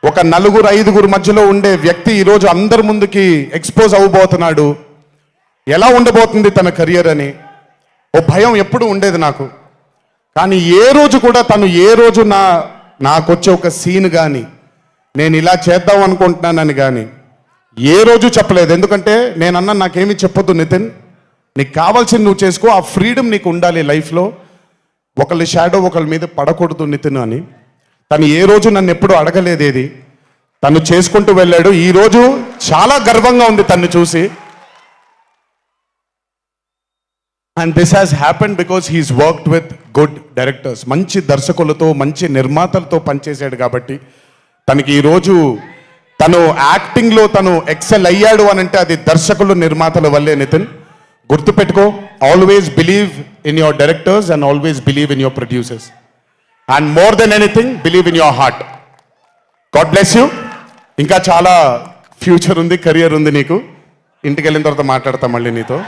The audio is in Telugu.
ఒక 4-5 మధ్యలో ఉండే వ్యక్తి ఈరోజు అందరి ముందుకి ఎక్స్పోజ్ అవ్వబోతున్నాడు. ఎలా ఉండబోతుంది తన కెరియర్ అని ఓ భయం ఎప్పుడు ఉండేది నాకు. కానీ ఏ రోజు కూడా తను నాకొచ్చే ఒక సీన్ కానీ నేను ఇలా చేద్దాం అనుకుంటున్నానని కానీ ఏ రోజు చెప్పలేదు. ఎందుకంటే నేనన్నా నాకేమీ చెప్పొద్దు నితిన్, నీకు కావాల్సింది నువ్వు చేసుకో, ఆ ఫ్రీడమ్ నీకు ఉండాలి లైఫ్లో, ఒకళ్ళ షాడో ఒకళ్ళ మీద పడకూడదు నితిన్ అని. తను ఏ రోజు నన్ను ఎప్పుడు అడగలేదేది, తను చేసుకుంటూ వెళ్ళాడు. ఈరోజు చాలా గర్వంగా ఉంది తను చూసి. And this has happened because he's worked with good directors. మంచి దర్శకులతో మంచి నిర్మాతలతో పనిచేశాడు కాబట్టి తనకి ఈరోజు తను యాక్టింగ్లో తను ఎక్సెల్ అయ్యాడు అని అంటే అది దర్శకులు నిర్మాతల వల్లే నితిన్. గుర్తుపెట్టుకో, always believe in your directors and always believe in your producers and more than anything believe in your heart. God bless you. ఇంకా చాలా ఫ్యూచర్ ఉంది, కెరియర్ ఉంది నీకు. ఇంటికి వెళ్ళిన తర్వాత మాట్లాడతా మళ్ళీ నీతో.